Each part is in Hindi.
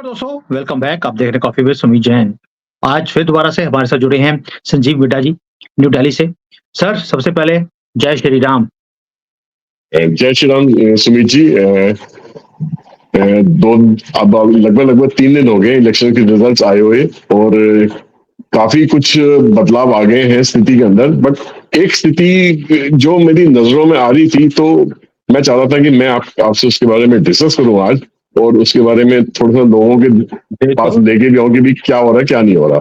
दोस्तों, वेलकम बैक। आप देख रहे हैं कॉफी विद सुमित जैन। आज फिर दोबारा से हमारे साथ जुड़े हैं संजीव मिड्डा जी, न्यू दिल्ली से। सर, सबसे पहले जय श्री राम। जय श्री राम सुमित जी। दो अब लगभग लगभग 3 दिन हो गए इलेक्शन के रिजल्ट्स आए हुए, और काफी कुछ बदलाव आ गए हैं स्थिति के अंदर। बट एक स्थिति जो मेरी नजरों में आ रही थी, तो मैं चाहता था कि मैं आपसे उसके बारे में डिस्कस करूं आज, और उसके बारे में थोड़ा सा लोगों के पास लेके भी आऊं कि भी क्या हो रहा है क्या नहीं हो रहा।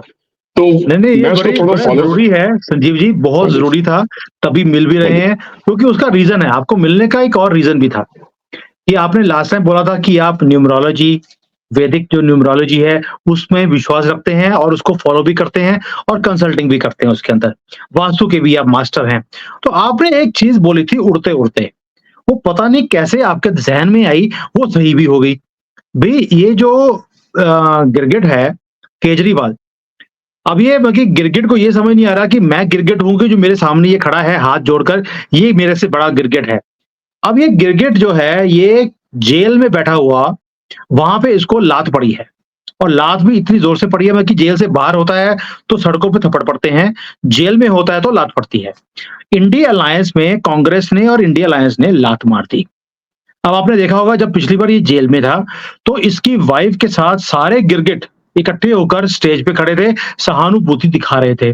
तो नहीं, ये मैं उसको बड़े थोड़ा बड़ा फॉलो। जरूरी है संजीव जी, बहुत जरूरी था। तभी मिल भी रहे हैं, क्योंकि उसका रीजन है। आपको मिलने का एक और रीजन भी था कि आपने लास्ट टाइम बोला था कि आप न्यूमरोलॉजी, वैदिक जो न्यूमरोलॉजी है, उसमें विश्वास रखते हैं और उसको फॉलो भी करते हैं और कंसल्टिंग भी करते हैं उसके अंदर। वास्तु के भी आप मास्टर हैं। तो आपने एक चीज बोली थी उड़ते उड़ते, वो पता नहीं कैसे आपके जहन में आई, वो सही भी हो गई। भाई ये जो गिरगिट है, केजरीवाल, अब ये बाकी गिरगिट को ये समझ नहीं आ रहा कि मैं गिरगिट हूं कि जो मेरे सामने ये खड़ा है हाथ जोड़कर, ये मेरे से बड़ा गिरगिट है। अब ये गिरगिट जो है, ये जेल में बैठा हुआ, वहां पे इसको लात पड़ी है, और लात भी इतनी जोर से पड़ी है कि जेल से बाहर होता है तो सड़कों पे थप्पड़ पड़ते हैं, जेल में होता है तो लात पड़ती है। इंडिया अलायंस में कांग्रेस ने और इंडिया अलायंस ने लात मार दी। अब आपने देखा होगा जब पिछली बार ये जेल में था, तो इसकी वाइफ के साथ सारे गिरगिट इकट्ठे होकर स्टेज पे खड़े थे, सहानुभूति दिखा रहे थे।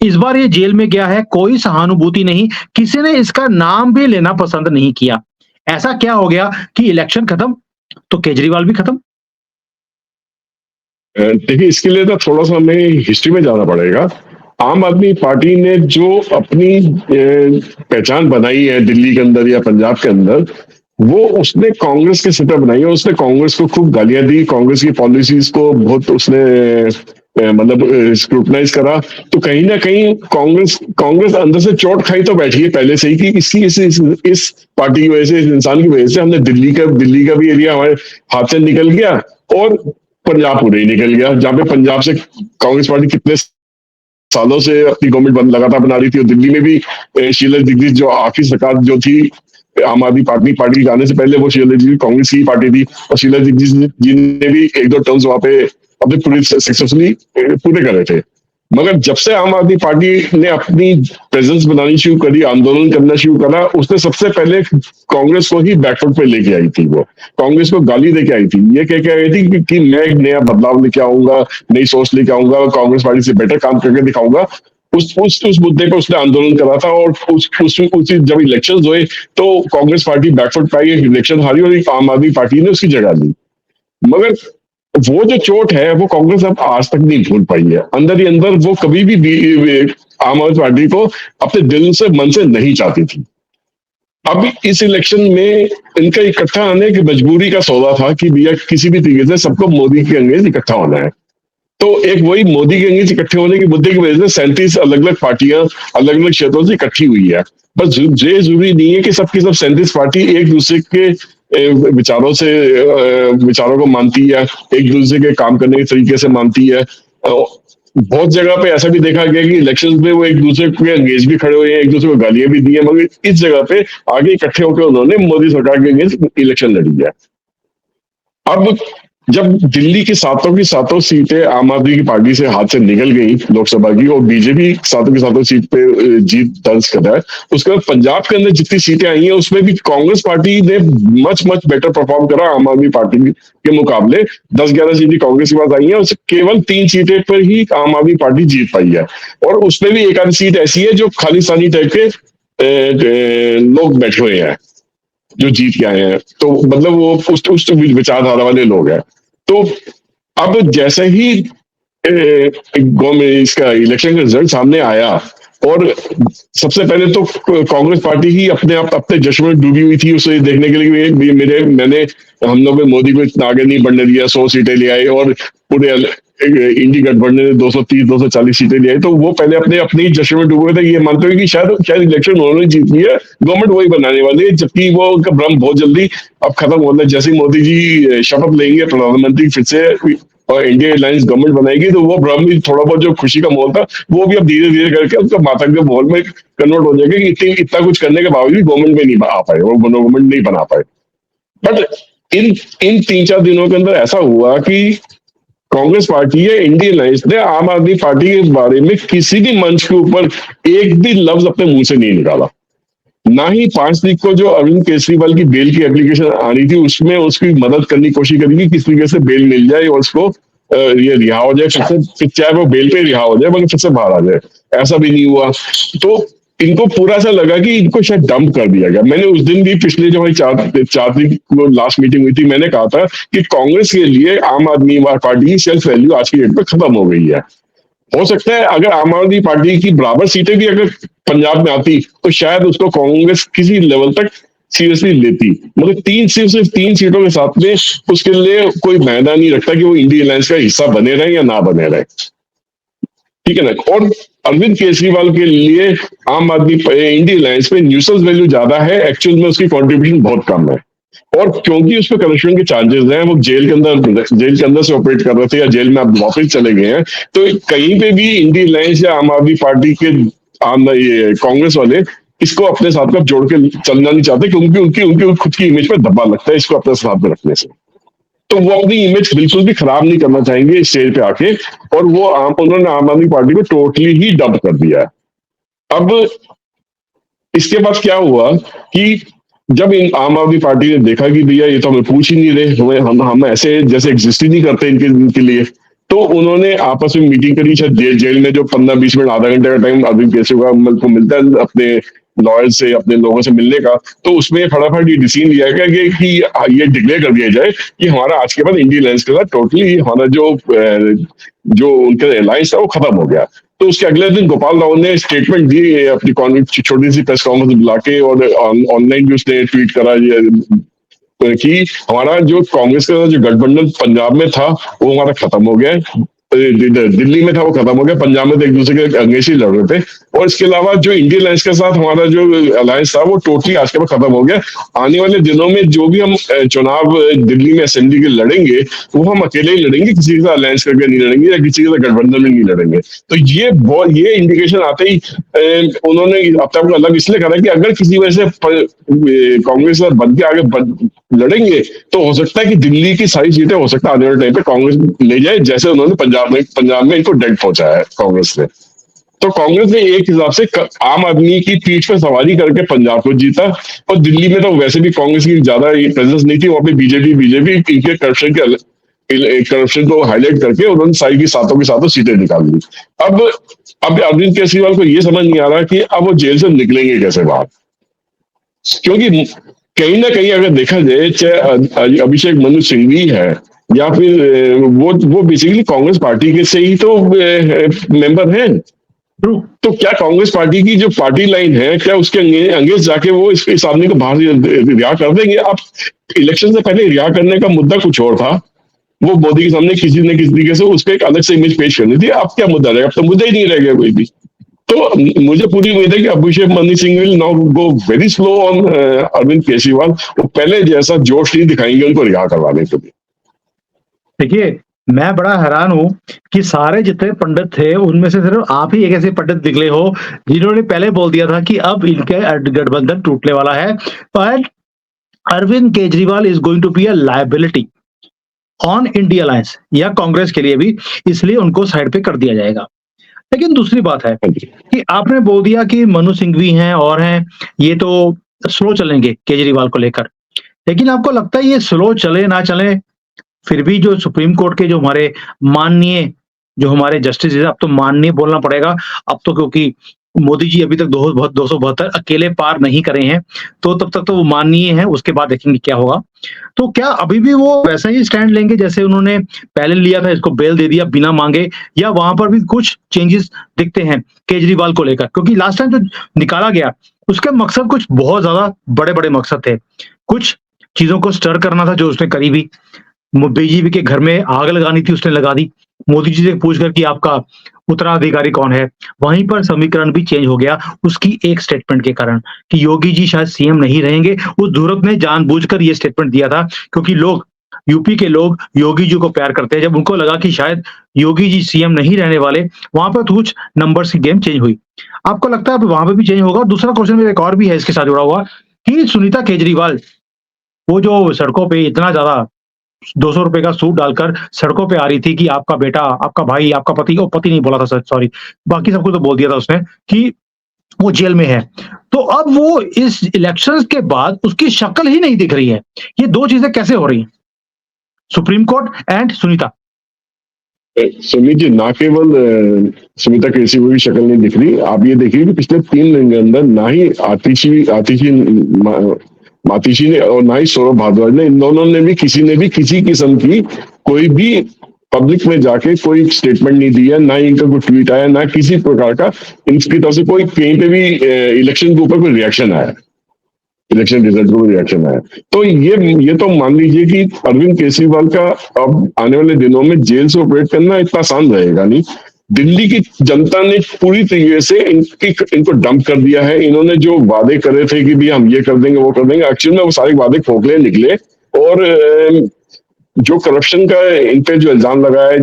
इस बार ये जेल में गया है, कोई सहानुभूति नहीं, किसी ने इसका नाम भी लेना पसंद नहीं किया। ऐसा क्या हो गया कि इलेक्शन खत्म तो केजरीवाल भी खत्म? देखिए, इसके लिए ना थोड़ा सा हमें हिस्ट्री में जाना पड़ेगा। आम आदमी पार्टी ने जो अपनी पहचान बनाई है दिल्ली के अंदर या पंजाब के अंदर, वो उसने कांग्रेस के सिर पे बनाई है। उसने कांग्रेस को खूब गालियां दी, कांग्रेस की पॉलिसीज को बहुत उसने मतलब स्क्रूटनाइज करा। तो कहीं ना कहीं कांग्रेस कांग्रेस अंदर से चोट खाई तो बैठी है पहले से ही कि इस पार्टी की वजह से, इस इंसान की वजह से हमने दिल्ली का भी एरिया हमारे हाथ से निकल गया, और पंजाब पूरे ही निकल गया। जहाँ पे पंजाब से कांग्रेस पार्टी कितने सालों से अपनी गवर्नमेंट लगातार बना रही थी, और दिल्ली में भी शीला दीक्षित जो आखिरी सरकार जो थी आम आदमी पार्टी के आने से पहले, वो शीला दीक्षित कांग्रेस की पार्टी थी, और शीला दीक्षित जी ने भी एक दो टर्म्स वहां पे अपने पूरे सक्सेसफुली पूरे करे थे। मगर जब से आम आदमी पार्टी ने अपनी प्रेजेंस बनानी शुरू करी, आंदोलन करना शुरू करा, उसने सबसे पहले कांग्रेस को ही बैकफुट पे लेके आई थी। वो कांग्रेस को गाली देके आई थी, ये कह के आई थी कि मैं एक नया बदलाव लेके आऊंगा, नई सोच लेके आऊंगा, कांग्रेस पार्टी से बेटर काम करके दिखाऊंगा। उस मुद्दे पे उसने आंदोलन करा था, और जब इलेक्शन हुए तो कांग्रेस पार्टी बैकफुट पे आई, इलेक्शन हारी, और आम आदमी पार्टी ने उसकी जगह ली। मगर वो जो चोट है वो कांग्रेस अब आज तक नहीं भूल पाई है। अंदर ही अंदर वो कभी भी आम आदमी पार्टी को अपने दिल से, मन से नहीं चाहती थी। अब इस इलेक्शन में इनका इकट्ठा आने की मजबूरी का सौदा था कि भैया किसी भी तरीके से सबको मोदी के अंगेज इकट्ठा होना है। तो एक वही मोदी के अंगेज इकट्ठे होने के मुद्दे की वजह से 37 अलग अलग पार्टियां अलग अलग क्षेत्रों से इकट्ठी हुई है। बस ये जरूरी नहीं है कि सबकी सब 37 पार्टी एक दूसरे के विचारों को मानती है, एक दूसरे के काम करने के तरीके से मानती है। बहुत जगह पे ऐसा भी देखा गया कि इलेक्शंस में वो एक दूसरे के अंगेज भी खड़े हुए हैं, एक दूसरे को गालियां भी दी है, मगर इस जगह पे आगे इकट्ठे होकर उन्होंने मोदी सरकार के अंगेज इलेक्शन लड़ी है। अब जब दिल्ली की सातों सीटें आम आदमी की पार्टी से हाथ से निकल गई लोकसभा की, और बीजेपी सातों की सातों सीट पे जीत दर्ज कर रहा है, उसके बाद पंजाब के अंदर जितनी सीटें आई हैं उसमें भी कांग्रेस पार्टी ने मच बेटर परफॉर्म करा आम आदमी पार्टी के मुकाबले। 10-11 सीटें कांग्रेस के पास आई हैं, उससे केवल 3 सीटें पर ही आम आदमी पार्टी जीत पाई है, और उसमें भी एक आधी सीट ऐसी है जो खालिस्तानी टाइप के लोग बैठे हुए हैं जो जीत के आए हैं। तो मतलब वो उस विचारधारा वाले लोग हैं। तो अब जैसे ही इसका इलेक्शन का रिजल्ट सामने आया, और सबसे पहले तो कांग्रेस पार्टी ही अपने जश्न में डूबी हुई थी उसे देखने के लिए मैंने हम लोग ने मोदी को इतना आगे नहीं बढ़ने दिया, 100 सीटें ले आए, और पूरे इंडी गठबंधन ने 230-240 सीटें ले आई। तो वो पहले अपने ही जश्न में डूबे हुए थे, ये मानते हुए कि शायद इलेक्शन उन्होंने जीत लिया, गवर्नमेंट वही बनाने वाली है, जबकि वो उनका भ्रम बहुत जल्दी अब खत्म होना है। जैसे ही मोदी जी शपथ लेंगे प्रधानमंत्री फिर से, और इंडिया अलायंस गवर्नमेंट बनाएगी, तो वो भ्रम भी, थोड़ा बहुत जो खुशी का माहौल था, वो भी अब धीरे धीरे करके उसका मातम के माहौल में कन्वर्ट हो जाएगा कि इतना कुछ करने के बावजूद गवर्नमेंट में नहीं आ पाए, वो गवर्नमेंट नहीं बना पाए। बट इन इन 3-4 दिनों के अंदर ऐसा हुआ कि कांग्रेस पार्टी है, इंडियन अलायंस ने आम आदमी पार्टी के बारे में किसी भी मंच के ऊपर एक भी लफ्ज अपने मुंह से नहीं निकाला। ना ही 5 तारीख को जो अरविंद केजरीवाल की बेल की एप्लीकेशन आ रही थी उसमें उसकी मदद करने की कोशिश करी कि किस तरीके से बेल मिल जाए और उसको ये रिहा हो जाए, फिर से चाहे वो बेल पे रिहा हो जाए मगर फिर से बाहर आ जाए। ऐसा भी नहीं हुआ। तो इनको पूरा सा लगा कि इनको शायद डंप कर दिया गया। मैंने उस दिन भी, पिछले जो हमारी 4 तारीख को लास्ट मीटिंग हुई थी, मैंने कहा था कि कांग्रेस के लिए आम आदमी पार्टी की सेल्फ वैल्यू आज की डेट में खत्म हो गई है। हो सकता है अगर आम आदमी पार्टी की बराबर सीटें भी अगर पंजाब में आती तो शायद उसको कांग्रेस किसी लेवल तक सीरियसली लेती, मगर सिर्फ 3 सीटों के साथ में उसके लिए कोई मायना नहीं रखता कि वो इंडियन अलायंस का हिस्सा बने रहे या ना बने रहे। ठीक है ना। और अरविंद केजरीवाल के लिए आम आदमी इंडियन अलायंस में न्यूट्रल वैल्यू ज्यादा है, एक्चुअल में उसकी कंट्रीब्यूशन बहुत कम है। और क्योंकि उस पर करप्शन के चार्जेस हैं, वो जेल के अंदर से ऑपरेट कर रहे थे या जेल में आप वापस चले गए हैं, तो कहीं पे भी इंडियन अलायंस या आम आदमी पार्टी के ये कांग्रेस वाले इसको अपने साथ में जोड़ के चलना नहीं चाहते, क्योंकि उनकी उनकी खुद की इमेज पे धब्बा लगता है इसको अपने साथ में रखने से। तो वो अपनी इमेज बिल्कुल भी खराब नहीं करना चाहेंगे इस स्टेज पे आके, और वो उन्होंने आम आदमी पार्टी को टोटली ही डंप कर दिया है। अब इसके बाद क्या हुआ कि जब इन आम आदमी पार्टी ने देखा कि भैया ये तो हमें पूछ ही नहीं रहे, हम ऐसे जैसे एग्जिस्ट ही नहीं करते इनके लिए, तो उन्होंने आपस में मीटिंग करी। शायद जेल में जो 15-20 मिनट आधा घंटे का टाइम अरविंद केजरीवाल को मिलता है अपने लॉयर से, अपने लोगों से मिलने का, तो उसमें फटाफट ये डिसीजन लिया गया कि ये डिक्लेयर कर दिया जाए कि हमारा आज के बाद इंडियन अलायंस के साथ टोटली हमारा जो उनका अलायंस था वो खत्म हो गया। तो उसके अगले दिन गोपाल राव ने स्टेटमेंट दी अपनी छोटी सी प्रेस कॉन्फ्रेंस बुला के, और ऑनलाइन भी उसने ट्वीट करा कि हमारा जो कांग्रेस का जो गठबंधन पंजाब में था वो हमारा खत्म हो गया है, दिल्ली में था वो खत्म हो गया, पंजाब में तो एक दूसरे के अगेंस्ट ही लड़ रहे थे। और इसके अलावा जो इंडियन अलायंस के साथ हमारा जो अलायंस था वो टोटली आज के बाद खत्म हो गया। आने वाले दिनों में जो भी हम चुनाव दिल्ली में असेंबली के लड़ेंगे वो हम अकेले ही लड़ेंगे, किसी के साथ अलायंस करके नहीं लड़ेंगे या किसी के साथ गठबंधन में नहीं लड़ेंगे। तो ये इंडिकेशन आते ही उन्होंने अपने को अलग इसलिए करा कि अगर किसी वजह से कांग्रेस के साथ बन के आगे लड़ेंगे तो हो सकता है कि दिल्ली की सारी सीटें हो सकता है आने वाले टाइम पे कांग्रेस ले जाए, जैसे उन्होंने पंजाब में इनको डेड पहुंचाया है कांग्रेस ने। तो कांग्रेस ने एक हिसाब से आम आदमी की पीठ पर सवारी करके पंजाब को जीता, और दिल्ली में तो वैसे भी कांग्रेस की ज्यादा प्रेजेंस नहीं थी, वहां पे बीजेपी इनके करप्शन को हाईलाइट करके उन्होंने सारी की सातों सीटें निकाल दी। अब अरविंद केजरीवाल को ये समझ नहीं आ रहा कि अब वो जेल से निकलेंगे कैसे बाहर, क्योंकि कहीं ना कहीं अगर देखा जाए चाहे अभिषेक मनु सिंघवी है या फिर वो बेसिकली कांग्रेस पार्टी के से ही तो मेंबर हैं। तो क्या कांग्रेस पार्टी की जो पार्टी लाइन है, क्या उसके अंगेज जाके वो इस आदमी को बाहर रिहा कर देंगे? आप इलेक्शन से पहले रिहा करने का मुद्दा कुछ और था, वो मोदी के सामने किसी न किसी तरीके से उसको एक अलग से इमेज पेश करनी थी। अब क्या मुद्दा रहेगा? अब तो मुद्दा ही नहीं रह गया कोई भी। तो मुझे पूरी उम्मीद है कि Abhishek Manu Singh will now go very slow on Arvind Kejriwal. वो पहले जैसा जोश नहीं दिखाएंगे उनको रिहा करवाने के लिए। देखिए, मैं बड़ा हैरान हूं कि सारे जितने पंडित थे उनमें से सिर्फ आप ही एक ऐसे पंडित निकले हो जिन्होंने पहले बोल दिया था कि अब इनके गठबंधन टूटने वाला है, पर Arvind Kejriwal is going to be a liability on India alliance या कांग्रेस के लिए भी, इसलिए उनको साइड पे कर दिया जाएगा। लेकिन दूसरी बात है कि आपने बोल दिया कि मनु सिंघवी हैं और हैं, ये तो स्लो चलेंगे केजरीवाल को लेकर, लेकिन आपको लगता है ये स्लो चले ना चले, फिर भी जो सुप्रीम कोर्ट के जो हमारे माननीय जो हमारे जस्टिस है, अब तो माननीय बोलना पड़ेगा अब तो, क्योंकि मोदी जी अभी तक 272 अकेले पार नहीं करे हैं, तो तब तक तो वो माननीय है, उसके बाद देखेंगे क्या होगा। तो क्या अभी भी वो वैसा ही स्टैंड लेंगे जैसे उन्होंने पहले लिया था, इसको बेल दे दिया बिना मांगे, या वहां पर भी कुछ चेंजेस दिखते हैं केजरीवाल को लेकर? क्योंकि लास्ट टाइम जो निकाला गया उसका मकसद कुछ बहुत ज्यादा बड़े बड़े मकसद थे, कुछ चीजों को स्टर करना था जो उसने करी भी, बीजेपी के घर में आग लगानी थी उसने लगा दी, मोदी जी से पूछकर कि आपका उत्तराधिकारी कौन है, वहीं पर समीकरण भी चेंज हो गया उसकी एक स्टेटमेंट के कारण कि योगी जी शायद सीएम नहीं रहेंगे। उस धूर्त ने जानबूझकर ये स्टेटमेंट दिया था क्योंकि लोग, यूपी के लोग योगी जी को प्यार करते हैं। जब उनको लगा कि शायद योगी जी सीएम नहीं रहने वाले, वहां पर कुछ नंबर्स की गेम चेंज हुई। आपको लगता है वहां पर भी चेंज होगा? दूसरा क्वेश्चन मेरा एक और भी है इसके साथ जुड़ा हुआ कि सुनीता केजरीवाल वो जो सड़कों पे इतना ज्यादा 200 रुपए का सूट डालकर सड़कों पे आ रही थी कि आपका बेटा, आपका भाई, आपका पति, ओ पति नहीं बोला था सॉरी, बाकी सबको तो बोल दिया था उसने कि वो जेल में है। तो अब वो इस इलेक्शंस के बाद उसकी शक्ल ही नहीं दिख रही है। ये 2 चीज़ें कैसे हो रही हैं? Supreme court and Sunita. Sumit ji, ना केवल सुनीता केसीआर की शक्ल नहीं दिख रही, आप ये देखिए कि पिछले 3 दिन के अंदर ना ही आतिशी ने और ना ही सौरभ भारद्वाज ने, इन दोनों ने भी किसी किस्म की कोई भी पब्लिक में जाके कोई स्टेटमेंट नहीं दिया, ना ही इनका कोई ट्वीट आया, ना किसी प्रकार का इनकी तरफ से कोई कहीं पे भी इलेक्शन के ऊपर कोई रिएक्शन आया, इलेक्शन रिजल्ट को रिएक्शन आया। तो ये तो मान लीजिए कि अरविंद केजरीवाल का अब आने वाले दिनों में जेल से ऑपरेट करना इतना आसान रहेगा नहीं। दिल्ली की जनता ने पूरी तरीके से इनको डंप कर दिया है। इन्होंने जो वादे करे थे कि भी हम ये कर देंगे वो कर देंगे, एक्चुअल में वो सारे वादे खोखले निकले। और जो करप्शन का इन पे जो इल्जाम लगाया है,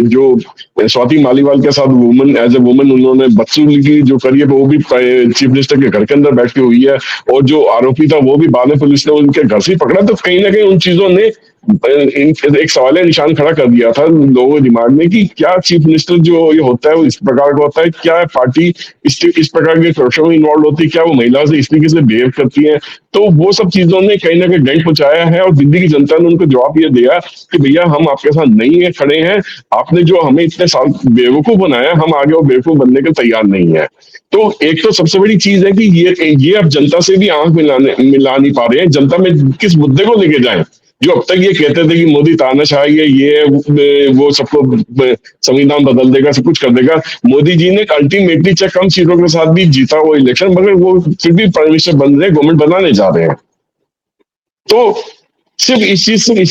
जो स्वाति मालीवाल के साथ वुमन एज ए वुमन उन्होंने बदसलूकी जो करी है वो भी चीफ मिनिस्टर के घर के अंदर बैठ के हुई है, और जो आरोपी था वो भी बाद में पुलिस ने उनके घर से ही पकड़ा। तो कहीं ना कहीं उन चीजों ने एक सवाल निशान खड़ा कर दिया था लोगों के दिमाग में कि क्या चीफ मिनिस्टर जो ये होता है वो इस प्रकार का होता है, क्या पार्टी इस प्रकार के करप्शन में इन्वॉल्व होती है, क्या वो महिला से इस तरीके से बिहेव करती है। तो वो सब चीजों ने कहीं ना कहीं डेंट पहुंचाया है, और दिल्ली की जनता ने उनको जवाब ये दिया कि भैया हम आपके साथ नहीं है, खड़े हैं, आपने जो हमें इतने साल बेवकूफ बनाया, हम आगे वो बेवकूफ बनने के तैयार नहीं है। तो एक तो सबसे बड़ी चीज है कि ये अब जनता से भी आंख मिला नहीं पा रहे हैं। जनता में किस मुद्दे को लेके जाएं? जो अब तक ये कहते थे कि मोदी तानाशाही है, ये वो सबको संविधान बदल देगा, सब कुछ कर देगा। मोदी जी ने अल्टीमेटली चाहे कम सीटों के साथ भी जीता वो इलेक्शन, मगर वो फिर भी प्राइम मिनिस्टर बन रहे, गवर्नमेंट बनाने जा रहे हैं। तो सिर्फ इस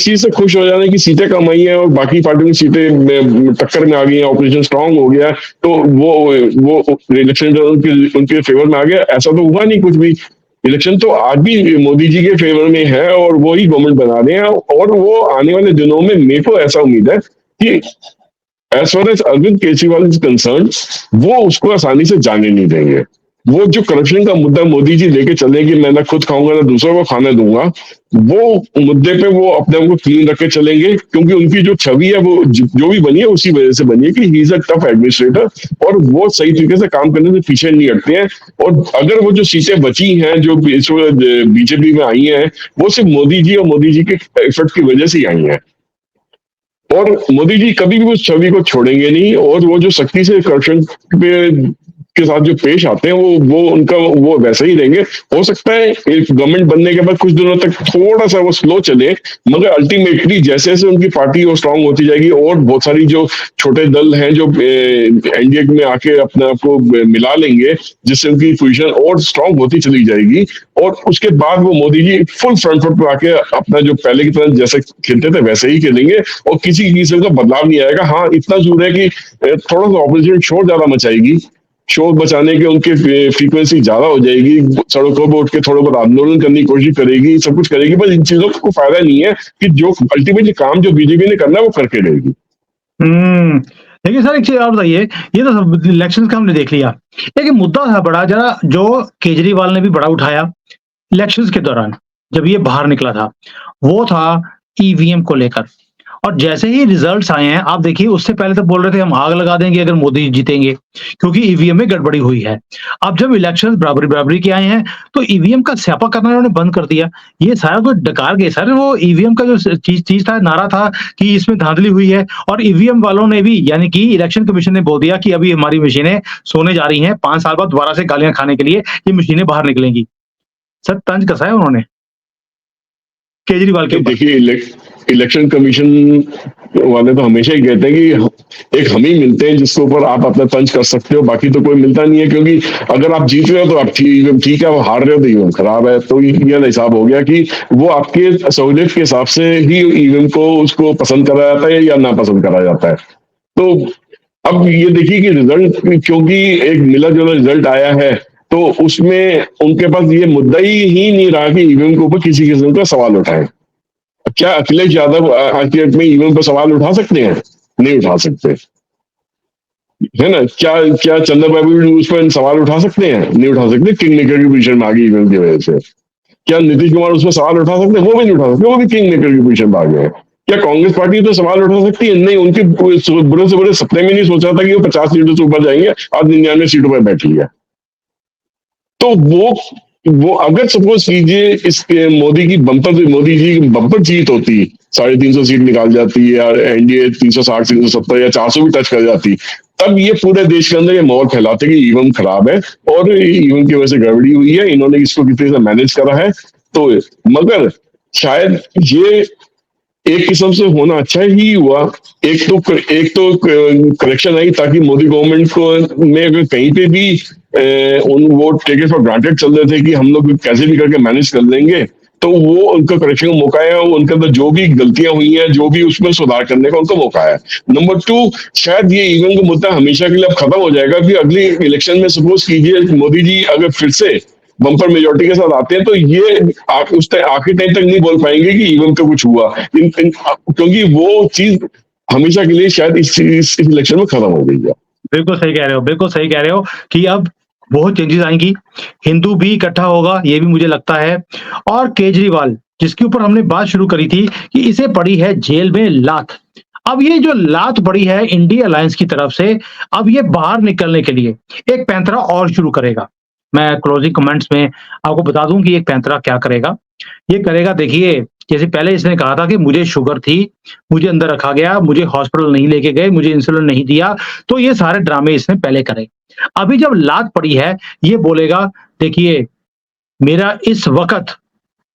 चीज से खुश हो जाने की सीटें कम आई है और बाकी पार्टियों की सीटें टक्कर में आ गई है, ऑपोजिशन स्ट्रांग हो गया, तो वो इलेक्शन उनके फेवर में आ गया, ऐसा तो हुआ नहीं कुछ भी। इलेक्शन तो आज भी मोदी जी के फेवर में है और वो ही गवर्नमेंट बना रहे हैं। और वो आने वाले दिनों में मेरे को ऐसा उम्मीद है कि as far as Arvind Kejriwal is concern, वो उसको आसानी से जाने नहीं देंगे। वो जो करप्शन का मुद्दा मोदी जी लेके चले कि मैं ना खुद खाऊंगा ना दूसरों को खाने दूंगा, वो मुद्दे पे वो अपने आप को क्लीन रख के चलेंगे, क्योंकि उनकी जो छवि है वो जो भी बनी है उसी वजह से बनी है कि he is a tough administrator, और वो सही तरीके से काम करने से पीछे नहीं हटते हैं। और अगर वो जो सीटें बची हैं जो बीजेपी में आई हैं, वो सिर्फ मोदी जी और मोदी जी के इफर्ट की वजह से ही आई हैं। और मोदी जी कभी भी उस छवि को छोड़ेंगे नहीं, और वो जो सख्ती से करप्शन के साथ जो पेश आते हैं वो उनका वो वैसे ही रहेंगे। हो सकता है एक गवर्नमेंट बनने के बाद कुछ दिनों तक थोड़ा सा वो स्लो चले, मगर अल्टीमेटली जैसे जैसे उनकी पार्टी वो स्ट्रांग होती जाएगी और बहुत सारी जो छोटे दल हैं जो एनडीए में आके अपने आप को मिला लेंगे, जिससे उनकी पोजीशन और स्ट्रांग होती चली जाएगी, और उसके बाद वो मोदी जी फुल फ्रंट पर आके अपना जो पहले की तरह जैसे खेलते थे वैसे ही खेलेंगे, और किसी किस्म का बदलाव नहीं आएगा। हाँ, इतना जरूर है कि थोड़ा सा ऑपोजिशन शोर ज्यादा मचाएगी, शोर बचाने के उनके फ्रीक्वेंसी ज्यादा हो जाएगी, सड़कों पर उठ के थोड़ा बहुत आंदोलन करने की कोशिश करेगी, सब कुछ करेगी, पर इन चीजों का कोई फायदा नहीं है कि जो अल्टीमेटली काम जो बीजेपी ने करना है वो करके रहेगी। देखिए सर, एक चीज और बताइए, ये तो इलेक्शन का हमने देख लिया, लेकिन मुद्दा था बड़ा जरा जो केजरीवाल ने भी बड़ा उठाया इलेक्शंस के दौरान जब ये बाहर निकला था, वो था ईवीएम को लेकर। और जैसे ही रिजल्ट्स आए हैं, आप देखिए उससे पहले तो बोल रहे थे हम आग लगा देंगे अगर मोदी जीतेंगे, क्योंकि ईवीएम में गड़बड़ी हुई है। अब जब इलेक्शन बराबरी बराबरी के आए हैं तो ईवीएम का स्यापा करना उन्होंने बंद कर दिया। ये सारा कुछ डकार गए सर। वो ईवीएम का जो चीज था, नारा था कि इसमें धांधली हुई है, और ईवीएम वालों ने भी, यानी कि इलेक्शन कमीशन ने बोल दिया कि अभी हमारी मशीनें सोने जा रही हैं, 5 साल बाद दोबारा से गालियां खाने के लिए ये मशीनें बाहर निकलेंगी। सर तंज कसा है उन्होंने केजरीवाल के ऊपर। देखिए, इलेक्शन कमीशन वाले तो हमेशा ही कहते हैं कि एक हम ही मिलते हैं जिसके ऊपर आप अपना तंज कर सकते हो, बाकी तो कोई मिलता नहीं है, क्योंकि अगर आप जीत रहे हो तो आप ठीक है, वो हार रहे हो तो ईवीएम खराब है। तो यह हिसाब हो गया कि वो आपके सहूलियत के हिसाब से ही ईवीएम को उसको पसंद करा जाता है या ना पसंद करा जाता है। तो अब ये देखिए कि रिजल्ट, क्योंकि एक मिला जुला रिजल्ट आया है, तो उसमें उनके पास ये मुद्दा ही नहीं रहा कि ईवीएम के ऊपर किसी किस्म का सवाल उठाएं। क्या अखिलेश यादव आज की डेट में ईवीएम पर सवाल उठा सकते हैं? नहीं उठा सकते, है ना। क्या चंद्रबाबू उस पर सवाल उठा सकते हैं? नहीं उठा सकते। किंग मेकर की पोजीशन में आ गई ईवीएम की वजह से। क्या नीतीश कुमार उसमें सवाल उठा सकते हैं? वो भी नहीं उठा सकते, वो भी किंग मेकर की पोजीशन पर आ गए हैं। क्या कांग्रेस पार्टी तो सवाल उठा सकती है? नहीं, उनके बुरे से बुरे सपने में नहीं सोचा था कि वो 50 सीटों से ऊपर जाएंगे, आज 99 सीटों पर बैठ लिया। तो वो अगर सपोज कीजिए इस मोदी जी की बम्पर जीत होती, 350 सीट निकाल जाती है, या एनडीए 360 370 या 400 भी टच कर जाती, तब ये पूरे देश के अंदर ये माहौल फैलाते कि ईवीएम खराब है और ईवीएम की वजह से गड़बड़ी हुई है, इन्होंने इसको किसी तरह मैनेज करा है। तो मगर शायद ये एक किस्म से होना अच्छा ही हुआ। एक तो करेक्शन आई, ताकि मोदी गवर्नमेंट को में अगर कहीं पे भी वो टेक इट फॉर ग्रांटेड चल रहे थे कि हम लोग कैसे भी करके मैनेज कर लेंगे, तो वो उनका करेक्शन का मौका है, उनके अंदर जो भी गलतियां हुई हैं, जो भी उसमें सुधार करने का उनका मौका है। नंबर 2, शायद ये ईवीएम का मुद्दा हमेशा के लिए अब खत्म हो जाएगा कि अगली इलेक्शन में सपोज कीजिए मोदी जी अगर फिर से बम्पर मेजोरिटी के साथ आते हैं, तो ये उस आखिर टाइम तक नहीं बोल पाएंगे कि ईवीएम का कुछ हुआ, क्योंकि वो चीज हमेशा के लिए शायद इस इलेक्शन में खत्म हो गई है। बिल्कुल सही कह रहे हो, बिल्कुल सही कह रहे हो कि अब बहुत चेंजेस आएंगी, हिंदू भी इकट्ठा होगा, ये भी मुझे लगता है। और केजरीवाल, जिसके ऊपर हमने बात शुरू करी थी कि इसे पड़ी है जेल में लात। अब ये जो लात पड़ी है इंडिया अलायंस की तरफ से, अब ये बाहर निकलने के लिए एक पैंतरा और शुरू करेगा। मैं क्लोजिंग कमेंट्स में आपको बता दूं कि एक पैंतरा क्या करेगा। ये करेगा, देखिए, जैसे पहले इसने कहा था कि मुझे शुगर थी, मुझे अंदर रखा गया, मुझे हॉस्पिटल नहीं लेके गए, मुझे इंसुलिन नहीं दिया, तो ये सारे ड्रामे इसने पहले करे। अभी जब लात पड़ी है, ये बोलेगा, देखिए, मेरा इस वक़्त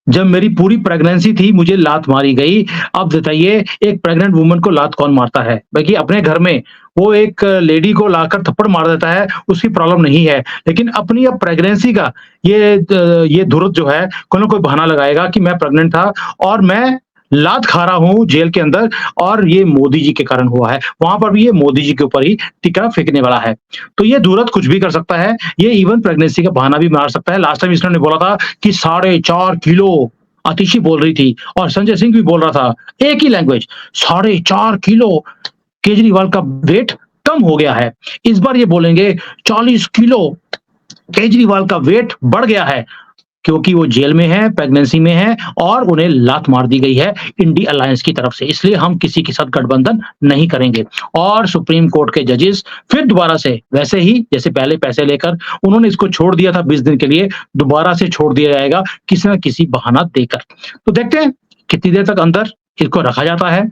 जब मेरी पूरी प्रेगनेंसी थी, मुझे लात मारी गई। अब बताइए, एक प्रेग्नेंट वुमन को लात कौन मारता है? बाकी अपने घर में वो एक लेडी को लाकर थप्पड़ मार देता है, उसकी प्रॉब्लम नहीं है। लेकिन अपनी अब प्रेगनेंसी का ये धुरत जो है, कोई ना कोई बहाना लगाएगा कि मैं प्रेग्नेंट था और मैं लात खा रहा हूँ जेल के अंदर, और ये मोदी जी के कारण हुआ है। वहाँ पर भी ये मोदी जी के ऊपर ही टिक्का फेंकने वाला है। तो ये धुरत कुछ भी कर सकता है, ये इवन प्रेगनेंसी का बहाना भी मार सकता है। लास्ट टाइम इसने बोला था कि 4.5 किलो, आतिशी बोल रही थी और संजय सिंह भी बोल रहा था, एक ही लैंग्वेज, 4.5 किलो केजरीवाल का वेट कम हो गया है। इस बार ये बोलेंगे 40 किलो केजरीवाल का वेट बढ़ गया है, क्योंकि वो जेल में है, प्रेगनेंसी में है और उन्हें लात मार दी गई है इंडिया अलायंस की तरफ से। इसलिए हम किसी के साथ गठबंधन नहीं करेंगे। और सुप्रीम कोर्ट के जजेस फिर दोबारा से वैसे ही जैसे पहले पैसे लेकर उन्होंने इसको छोड़ दिया था 20 दिन के लिए, दोबारा से छोड़ दिया जाएगा किसी न किसी बहाना देकर। तो देखते हैं कितनी देर तक अंदर इसको रखा जाता है,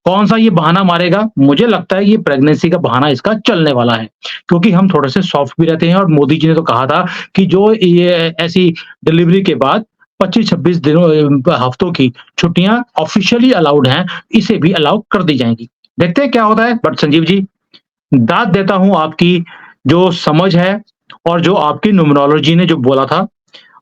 कौन सा ये बहाना मारेगा। मुझे लगता है ये प्रेगनेंसी का बहाना इसका चलने वाला है, क्योंकि हम थोड़े से सॉफ्ट भी रहते हैं और मोदी जी ने तो कहा था कि जो ये ऐसी डिलीवरी के बाद 25-26 दिनों हफ्तों की छुट्टियां ऑफिशियली अलाउड हैं, इसे भी अलाउ कर दी जाएंगी। देखते हैं क्या होता है। बट संजीव जी, दाद देता हूं आपकी जो समझ है और जो आपकी न्यूमरोलॉजी ने जो बोला था,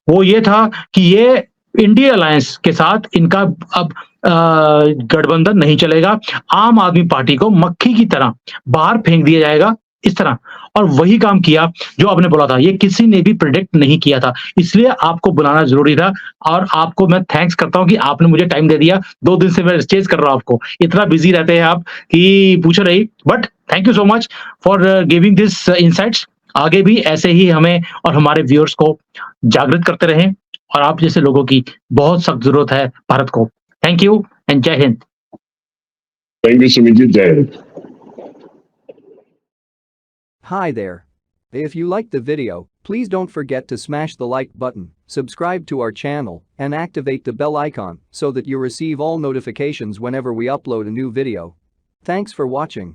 वो ये था कि ये इंडिया अलायंस के साथ इनका अब गठबंधन नहीं चलेगा। आम आदमी पार्टी को मक्खी की तरह बाहर फेंक दिया जाएगा, इस तरह। और वही काम किया जो आपने बोला था, ये किसी ने भी प्रेडिक्ट नहीं किया था, इसलिए आपको बुलाना जरूरी था। और आपको मैं थैंक्स करता हूं कि आपने मुझे टाइम दे दिया। 2 दिन से मैं चेज़ कर रहा हूं आपको, इतना बिजी रहते हैं आप कि पूछो नहीं। But thank you so much for giving this insights. आगे भी ऐसे ही हमें और हमारे व्यूअर्स को जागृत करते रहें, और आप जैसे लोगों की बहुत सख्त जरूरत है भारत को। थैंक यू एंड जय हिंद। थैंक यू सुमित जी, जय Hind. Hi there. If you liked the video, please don't forget to smash the like button, subscribe to our channel, and activate the bell icon so that you receive all notifications whenever we upload a new video. Thanks for watching.